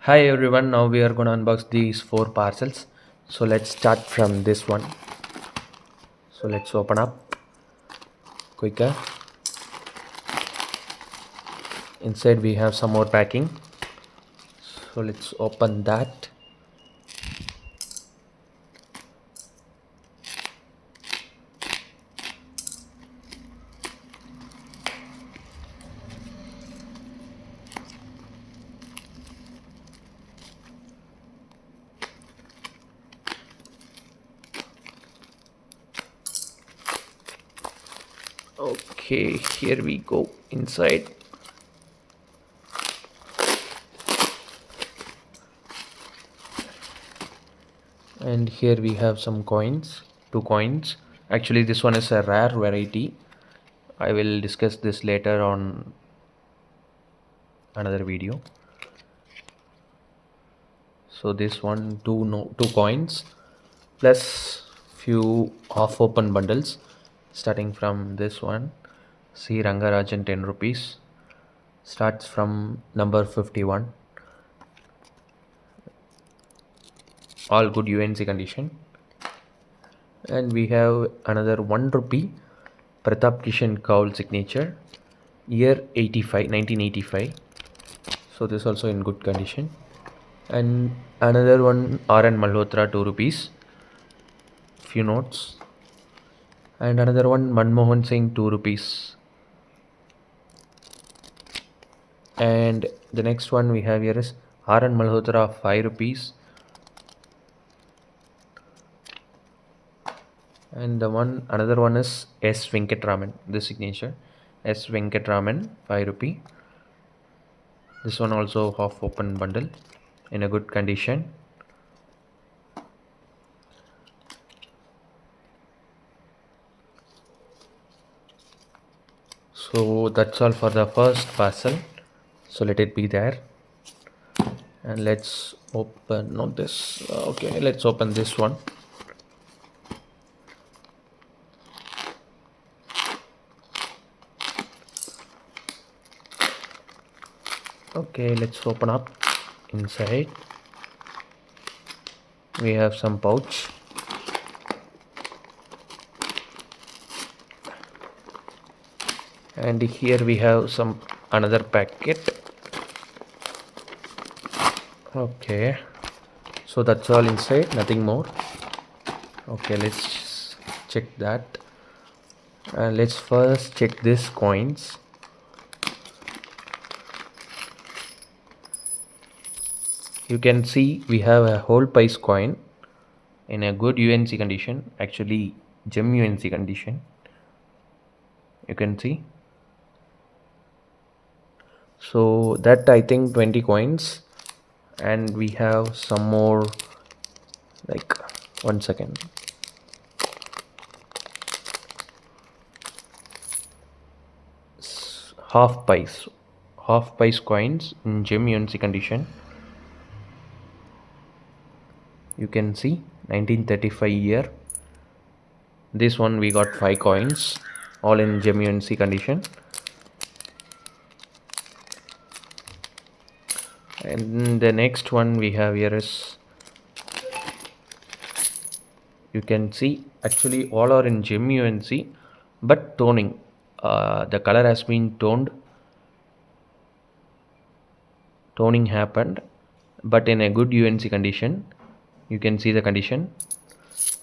Hi everyone, now we are gonna unbox these four parcels. So let's start from this one. So let's open up quicker. Inside we have some more packing. So let's open that. Okay, here we go inside. And here we have some coins, two coins. Actually this one is a rare variety. I will discuss this later on another video. So this one, two coins plus few half open bundles, starting from this one. See Rangarajan 10 rupees, starts from number 51, all good UNC condition. And we have another 1 rupee Pratap Kishan Kaul signature, year 1985. So this also in good condition. And another one RN Malhotra 2 rupees, few notes. And another one Manmohan Singh 2 rupees. And the next one we have here is RN Malhotra 5 rupees. And another one is S Venkatraman, this signature S Venkatraman 5 rupee. This one also half open bundle in a good condition. So that's all for the first parcel, so let it be there. And let's open, not this, okay, let's open this one. Okay, let's open up. Inside we have some pouch, and here we have some another packet. Okay, so that's all inside, nothing more. Okay, let's check that. And let's first check these coins. You can see we have a whole piece coin in a good UNC condition, actually gem UNC condition. You can see. So that I think 20 coins, and we have some more, like, 1 second. Half piece coins in gem UNC condition. You can see 1935 year. This one we got 5 coins, all in gem UNC condition. And the next one we have here is, you can see actually all are in gem UNC, but toning, the color has been toning happened, but in a good UNC condition. You can see the condition.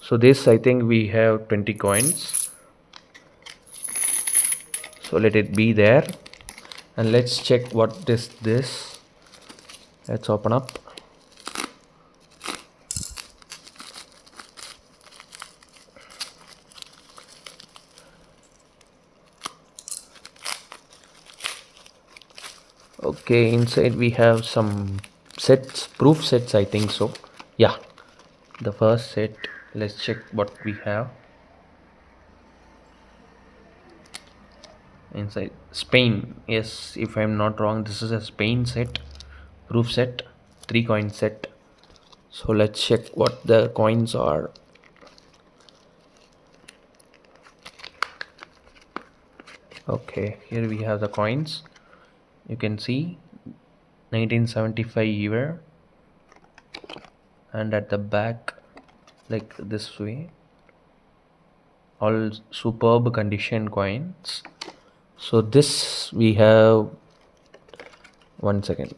So this I think we have 20 coins, so let it be there. And let's check what is this. Let's open up. Okay, inside we have some sets, proof sets, I think so. Yeah, the first set. Let's check what we have inside. Spain, yes, if I'm not wrong, this is a Spain set, proof set, 3 coin set. So let's check what the coins are. Okay, here we have the coins. You can see 1975 year, and at the back like this way, all superb condition coins. So this we have, one second,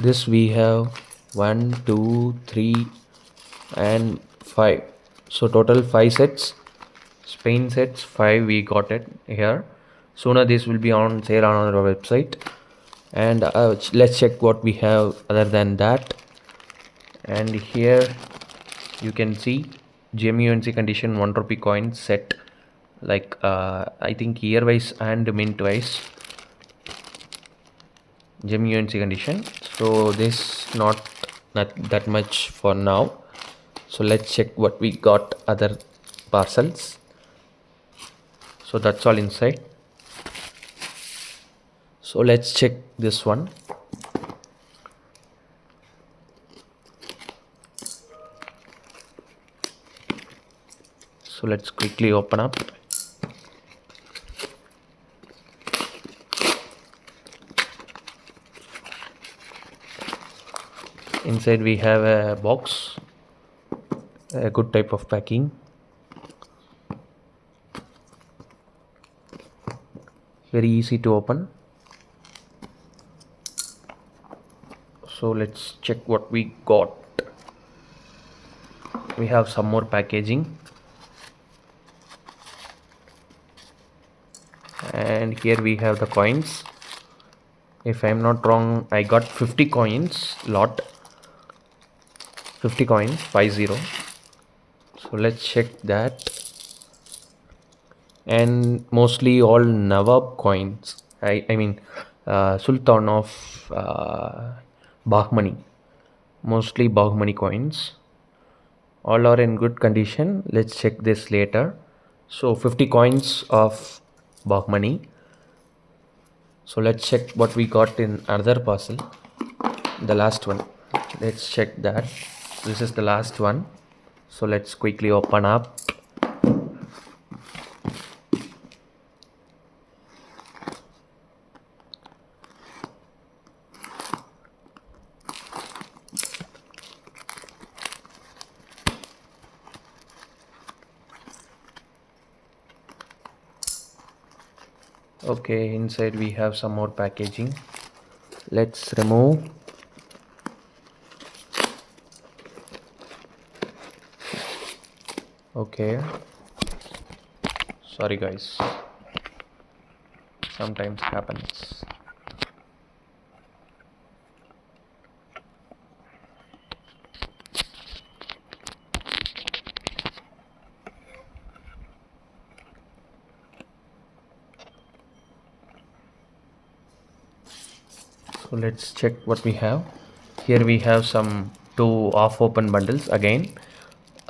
this we have 1 2 3 and 5, so total 5 sets. Spain sets 5 we got it here. Sooner this will be on sale on our website. And let's check what we have other than that. And here you can see GMUNC condition 1 rupee coin set, like I think year wise and mint wise GMUNC condition. So this not that much for now. So let's check what we got other parcels. So that's all inside. So let's check this one. So let's quickly open up. Inside we have a box, a good type of packing. Very easy to open. So let's check what we got. We have some more packaging, and here we have the coins. If I'm not wrong, I got 50 coins lot, 50 coins, 50. So let's check that. And mostly all Nawab coins, I mean Sultan of Bahmani, mostly Bahmani coins. All are in good condition. Let's check this later. So 50 coins of Bahmani. So let's check what we got in another parcel, the last one. Let's check that. This is the last one. So let's quickly open up. Okay, inside we have some more packaging. Let's remove. Okay, sorry guys, sometimes happens. So let's check what we have. Here we have some 2 half open bundles again,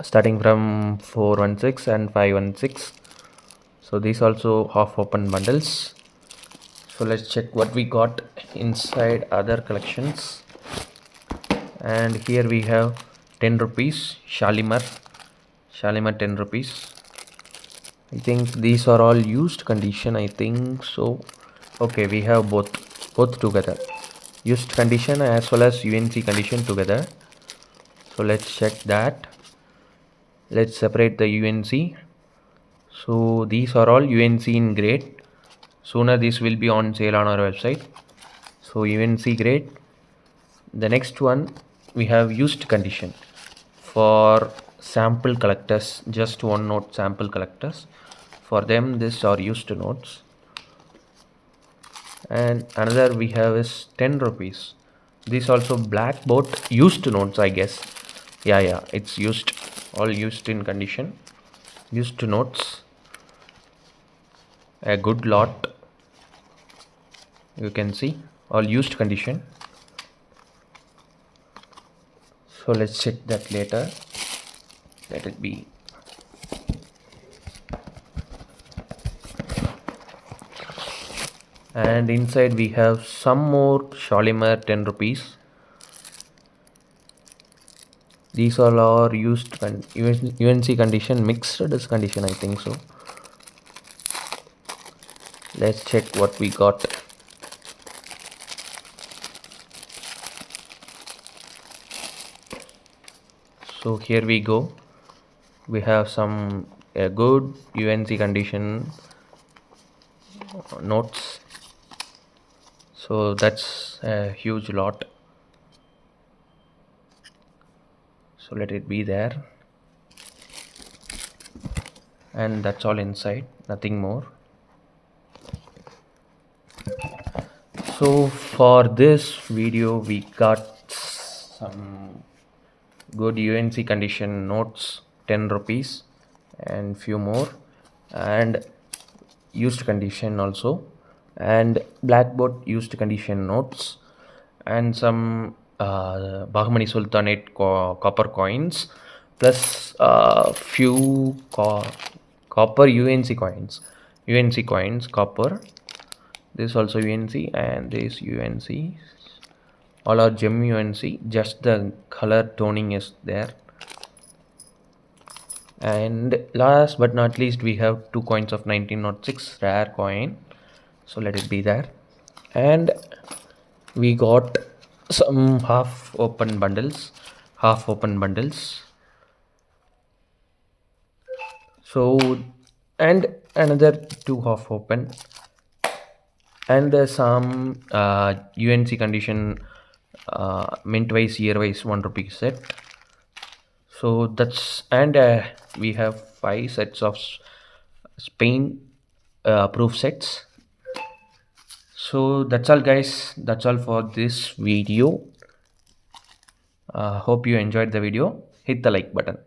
starting from 416 and 516. So these also half open bundles. So let's check what we got inside other collections. And here we have 10 rupees Shalimar 10 rupees. I think these are all used condition, I think so. Okay, we have both together, used condition as well as UNC condition together. So let's check that. Let's separate the UNC. So these are all UNC in grade. Sooner this will be on sale on our website. So UNC grade. The next one we have used condition for sample collectors, just 1 note sample collectors. For them these are used notes. And another we have is 10 rupees. This also blackboard used notes, I guess. Yeah, it's used, all used in condition, used notes, a good lot. You can see all used condition. So let's check that later. Let it be. And inside we have some more Shalimar 10 rupees. These all are used UNC condition, mixed condition, I think so. Let's check what we got. So here we go. We have some good UNC condition notes. So that's a huge lot. So let it be there. And that's all inside, nothing more. So for this video we got some good UNC condition notes, 10 rupees, and few more, and used condition also, and blackboard used condition notes, and some Bahmani Sultanate copper coins, plus few copper UNC coins copper. This also UNC, and this UNC. All are gem UNC, just the color toning is there. And last but not least, we have 2 coins of 1906 rare coin. So let it be there. And we got some half open bundles. So, and another 2 half open, and some UNC condition mint wise, year wise 1 rupee set. So that's, and we have 5 sets of Spain proof sets. So that's all guys, that's all for this video. Hope you enjoyed the video. Hit the like button.